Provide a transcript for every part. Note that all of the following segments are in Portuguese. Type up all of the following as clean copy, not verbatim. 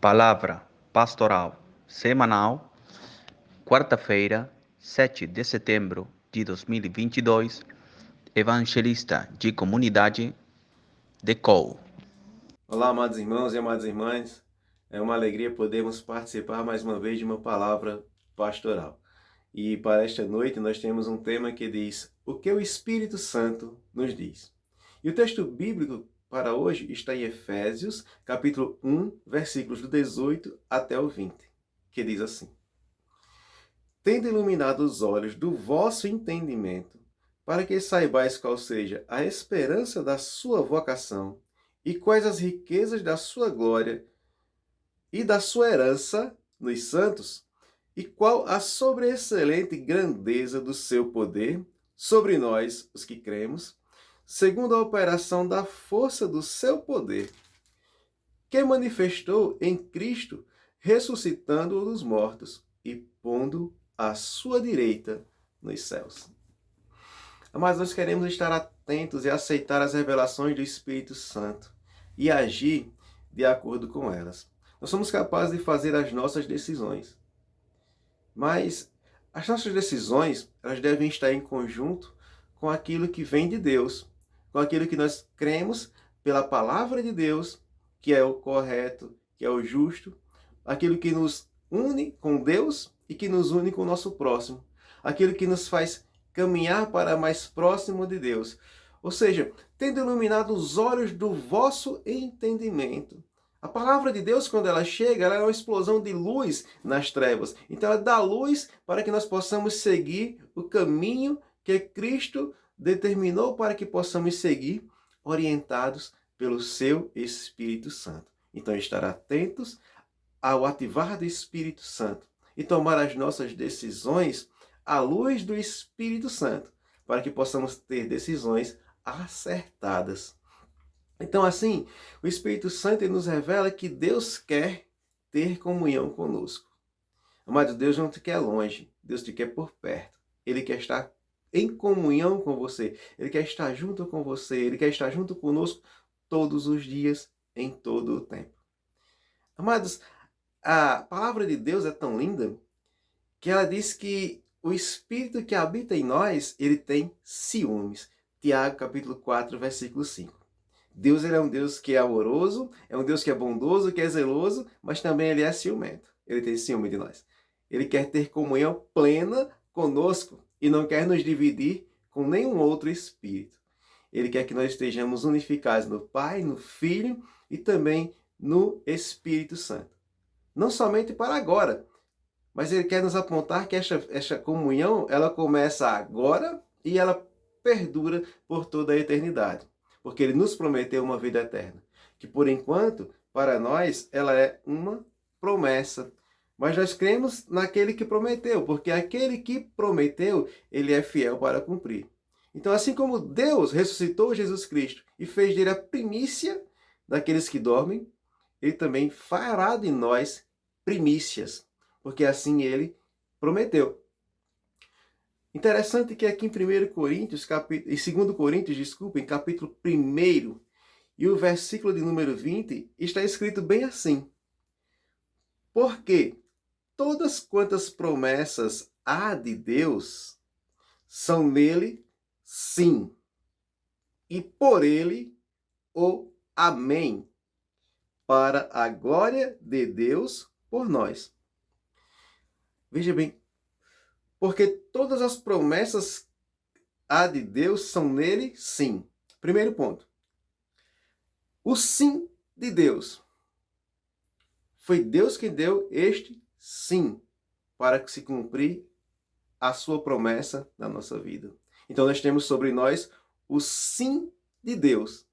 Palavra Pastoral Semanal, quarta-feira, 7 de setembro de 2022, Evangelista de Comunidade de Cou. Olá, amados irmãos e amadas irmãs. É uma alegria podermos participar mais uma vez de uma palavra pastoral. E para esta noite nós temos um tema que diz: o que o Espírito Santo nos diz? E o texto bíblico para hoje está em Efésios, capítulo 1, versículos do 18 até o 20, que diz assim: Tendo iluminado os olhos do vosso entendimento, para que saibais qual seja a esperança da sua vocação, e quais as riquezas da sua glória e da sua herança nos santos, e qual a sobreexcelente grandeza do seu poder sobre nós, os que cremos, segundo a operação da força do seu poder, que manifestou em Cristo, ressuscitando-o dos mortos e pondo à sua direita nos céus. Mas nós queremos estar atentos e aceitar as revelações do Espírito Santo e agir de acordo com elas. Nós somos capazes de fazer as nossas decisões, mas as nossas decisões elas devem estar em conjunto com aquilo que vem de Deus, com aquilo que nós cremos pela palavra de Deus, que é o correto, que é o justo, aquilo que nos une com Deus e que nos une com o nosso próximo, aquilo que nos faz caminhar para mais próximo de Deus. Ou seja, tendo iluminado os olhos do vosso entendimento. A palavra de Deus, quando ela chega, ela é uma explosão de luz nas trevas. Então ela dá luz para que nós possamos seguir o caminho que Cristo determinou para que possamos seguir, orientados pelo seu Espírito Santo. Então estar atentos ao ativar do Espírito Santo e tomar as nossas decisões à luz do Espírito Santo, para que possamos ter decisões acertadas. Então, assim, o Espírito Santo nos revela que Deus quer ter comunhão conosco. Amado, Deus não te quer longe, Deus te quer por perto. Ele quer estar em comunhão com você, Ele quer estar junto com você, Ele quer estar junto conosco todos os dias, em todo o tempo. Amados, a palavra de Deus é tão linda que ela diz que o Espírito que habita em nós, ele tem ciúmes. Tiago, capítulo 4, versículo 5. Deus ele é um Deus que é amoroso, é um Deus que é bondoso, que é zeloso, mas também ele é ciumento. Ele tem ciúme de nós. Ele quer ter comunhão plena conosco e não quer nos dividir com nenhum outro espírito. Ele quer que nós estejamos unificados no Pai, no Filho e também no Espírito Santo. Não somente para agora, mas ele quer nos apontar que esta comunhão ela começa agora e ela perdura por toda a eternidade. Porque ele nos prometeu uma vida eterna. Que por enquanto, para nós, ela é uma promessa. Mas nós cremos naquele que prometeu, porque aquele que prometeu, ele é fiel para cumprir. Então, assim como Deus ressuscitou Jesus Cristo e fez dele a primícia daqueles que dormem, ele também fará de nós primícias, porque assim ele prometeu. Interessante que aqui em 1 Coríntios, em 2 Coríntios, em capítulo 1 e o versículo de número 20, está escrito bem assim: porque todas quantas promessas há de Deus são nele sim, e por ele o amém, para a glória de Deus por nós. Veja bem, porque todas as promessas há de Deus são nele sim. Primeiro ponto. O sim de Deus. Foi Deus que deu este sim para que se cumprir a sua promessa na nossa vida. Então nós temos sobre nós o sim de Deus,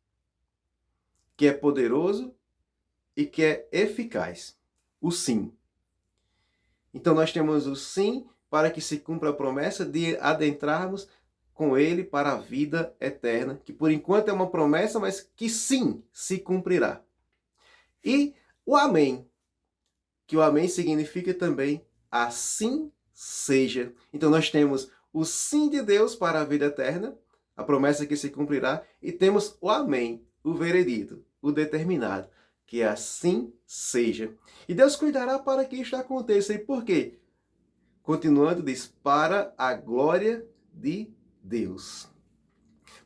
que é poderoso e que é eficaz. O sim. Então nós temos o sim para que se cumpra a promessa de adentrarmos com ele para a vida eterna, que por enquanto é uma promessa, mas que sim se cumprirá. E o amém, que o amém significa também assim seja. Então nós temos o sim de Deus para a vida eterna, a promessa que se cumprirá, e temos o amém, o veredito, o determinado, que assim seja. E Deus cuidará para que isto aconteça. E por quê? Continuando, diz, para a glória de Deus.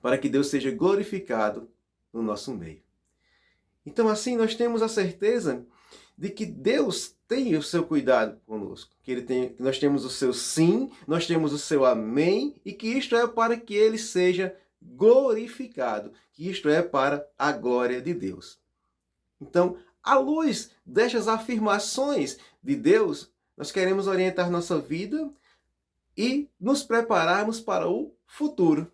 Para que Deus seja glorificado no nosso meio. Então, assim, nós temos a certeza de que Deus tem o seu cuidado conosco. Que nós temos o seu sim, nós temos o seu amém, e que isto é para que ele seja glorificado. Que isto é para a glória de Deus. Então, à luz destas afirmações de Deus, nós queremos orientar nossa vida e nos prepararmos para o futuro.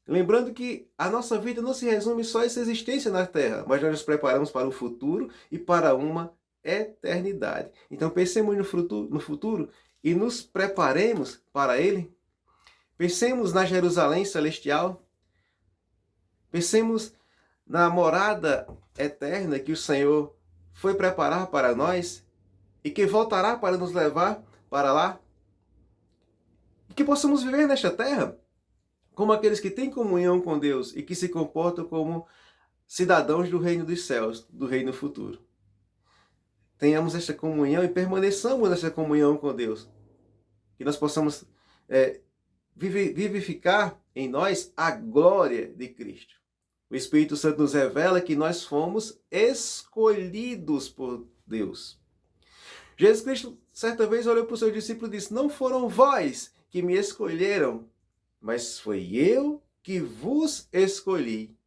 Lembrando que a nossa vida não se resume só a essa existência na Terra, mas nós nos preparamos para o futuro e para uma eternidade. Então pensemos no futuro e nos preparemos para ele. Pensemos na Jerusalém celestial. Pensemos na morada eterna que o Senhor foi preparar para nós e que voltará para nos levar para lá. E que possamos viver nesta terra como aqueles que têm comunhão com Deus e que se comportam como cidadãos do reino dos céus, do reino futuro. Tenhamos esta comunhão e permaneçamos nessa comunhão com Deus. Que nós possamos vivificar em nós a glória de Cristo. O Espírito Santo nos revela que nós fomos escolhidos por Deus. Jesus Cristo, certa vez, olhou para os seus discípulos e disse: não foram vós que me escolheram, mas foi eu que vos escolhi.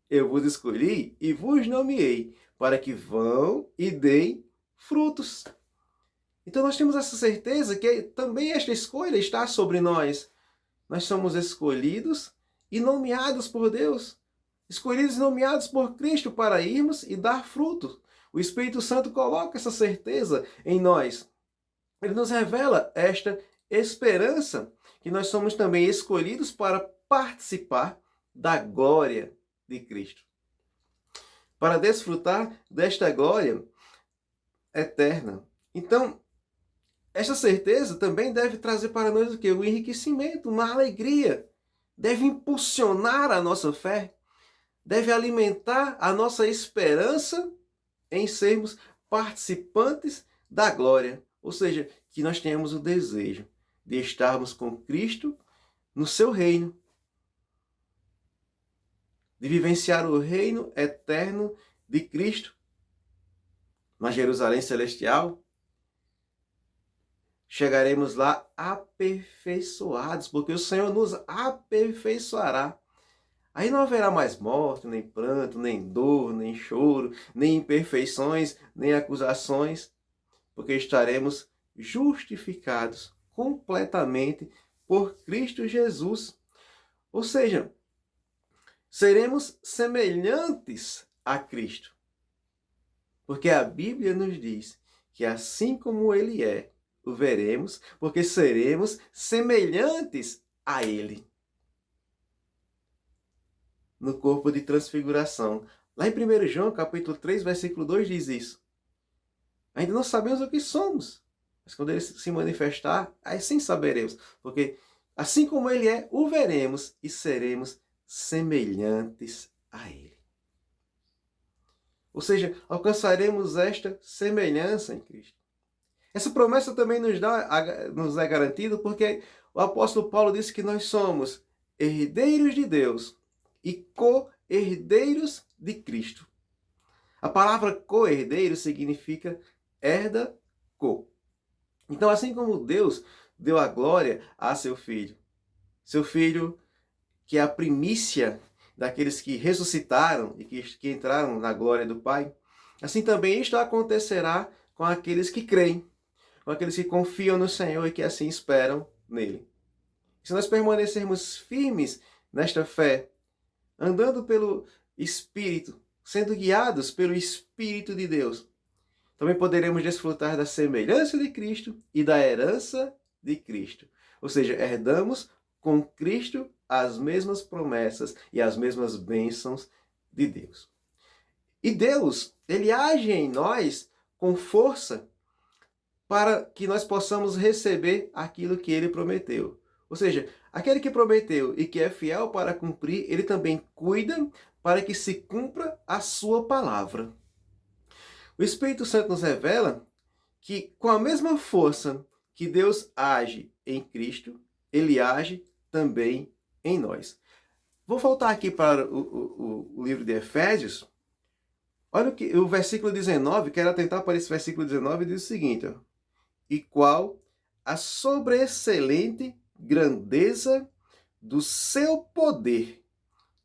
Eu vos escolhi e vos nomeei, para que vão e deem frutos. Então nós temos essa certeza que também esta escolha está sobre nós. Nós somos escolhidos e nomeados por Deus. Escolhidos e nomeados por Cristo para irmos e dar frutos. O Espírito Santo coloca essa certeza em nós. Ele nos revela esta esperança que nós somos também escolhidos para participar da glória de Cristo. Para desfrutar desta glória eterna. Então, esta certeza também deve trazer para nós o quê? Um enriquecimento, uma alegria. Deve impulsionar a nossa fé. Deve alimentar a nossa esperança em sermos participantes da glória. Ou seja, que nós tenhamos o desejo de estarmos com Cristo no seu reino. De vivenciar o reino eterno de Cristo na Jerusalém celestial. Chegaremos lá aperfeiçoados, porque o Senhor nos aperfeiçoará. Aí não haverá mais morte, nem pranto, nem dor, nem choro, nem imperfeições, nem acusações, porque estaremos justificados completamente por Cristo Jesus. Ou seja, seremos semelhantes a Cristo. Porque a Bíblia nos diz que assim como Ele é, o veremos, porque seremos semelhantes a Ele. No corpo de transfiguração. Lá em 1 João, capítulo 3, versículo 2, diz isso. Ainda não sabemos o que somos, mas quando Ele se manifestar, aí sim saberemos. Porque assim como Ele é, o veremos e seremos semelhantes a Ele. Ou seja, alcançaremos esta semelhança em Cristo. Essa promessa também nos é garantida porque o apóstolo Paulo disse que nós somos herdeiros de Deus e co-herdeiros de Cristo. A palavra co-herdeiro significa herda co. Então, assim como Deus deu a glória a seu filho que é a primícia daqueles que ressuscitaram e que entraram na glória do Pai, assim também isto acontecerá com aqueles que creem, com aqueles que confiam no Senhor e que assim esperam nele. Se nós permanecermos firmes nesta fé, andando pelo Espírito, sendo guiados pelo Espírito de Deus, também poderemos desfrutar da semelhança de Cristo e da herança de Cristo. Ou seja, herdamos com Cristo as mesmas promessas e as mesmas bênçãos de Deus. E Deus, Ele age em nós com força para que nós possamos receber aquilo que Ele prometeu. Ou seja, aquele que prometeu e que é fiel para cumprir, Ele também cuida para que se cumpra a sua palavra. O Espírito Santo nos revela que com a mesma força que Deus age em Cristo, ele age também em nós. Vou voltar aqui para o livro de Efésios. Olha o versículo 19, quero atentar para esse versículo 19, diz o seguinte: ó, e qual a sobreexcelente grandeza do seu poder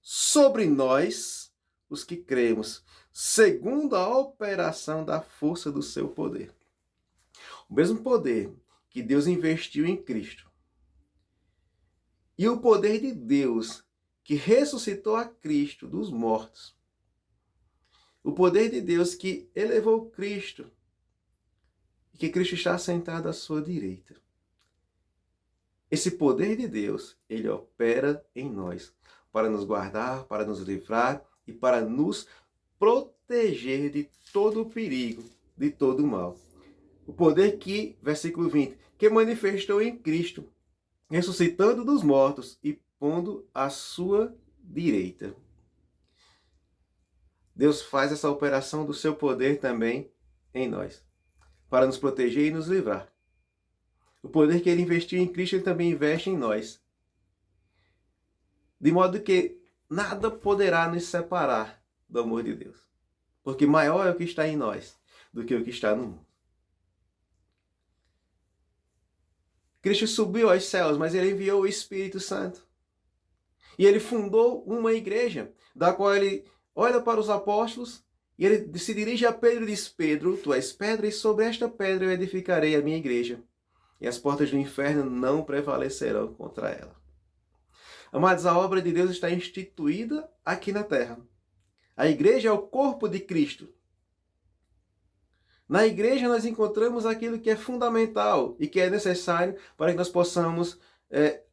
sobre nós, os que cremos, segundo a operação da força do seu poder. O mesmo poder que Deus investiu em Cristo e o poder de Deus que ressuscitou a Cristo dos mortos, o poder de Deus que elevou Cristo e que Cristo está sentado à sua direita. Esse poder de Deus, ele opera em nós para nos guardar, para nos livrar e para nos proteger de todo o perigo, de todo o mal. O poder que, versículo 20, que manifestou em Cristo, ressuscitando dos mortos e pondo à sua direita. Deus faz essa operação do seu poder também em nós, para nos proteger e nos livrar. O poder que ele investiu em Cristo, ele também investe em nós. De modo que nada poderá nos separar do amor de Deus. Porque maior é o que está em nós do que o que está no mundo. Cristo subiu aos céus, mas ele enviou o Espírito Santo. E ele fundou uma igreja, da qual ele olha para os apóstolos e ele se dirige a Pedro e diz: Pedro, tu és pedra e sobre esta pedra eu edificarei a minha igreja. E as portas do inferno não prevalecerão contra ela. Amados, a obra de Deus está instituída aqui na terra. A igreja é o corpo de Cristo. Na igreja nós encontramos aquilo que é fundamental e que é necessário para que nós possamos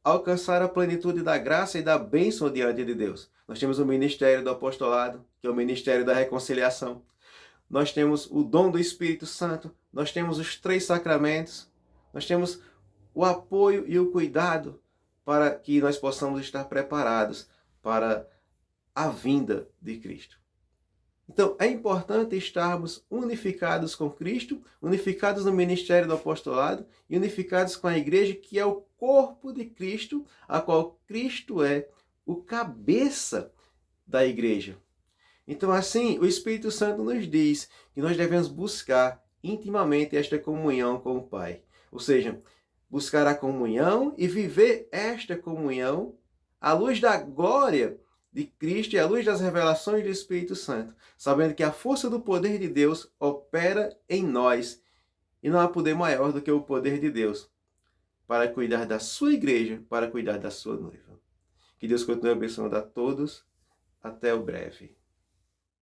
alcançar a plenitude da graça e da bênção diante de Deus. Nós temos o ministério do apostolado, que é o ministério da reconciliação. Nós temos o dom do Espírito Santo, nós temos os 3 sacramentos, nós temos o apoio e o cuidado para que nós possamos estar preparados para a vinda de Cristo. Então, é importante estarmos unificados com Cristo, unificados no ministério do apostolado e unificados com a igreja, que é o corpo de Cristo, a qual Cristo é o cabeça da igreja. Então, assim, o Espírito Santo nos diz que nós devemos buscar intimamente esta comunhão com o Pai. Ou seja, buscar a comunhão e viver esta comunhão à luz da glória de Cristo e à luz das revelações do Espírito Santo, sabendo que a força do poder de Deus opera em nós e não há poder maior do que o poder de Deus para cuidar da sua igreja, para cuidar da sua noiva. Que Deus continue abençoando a todos. Até o breve.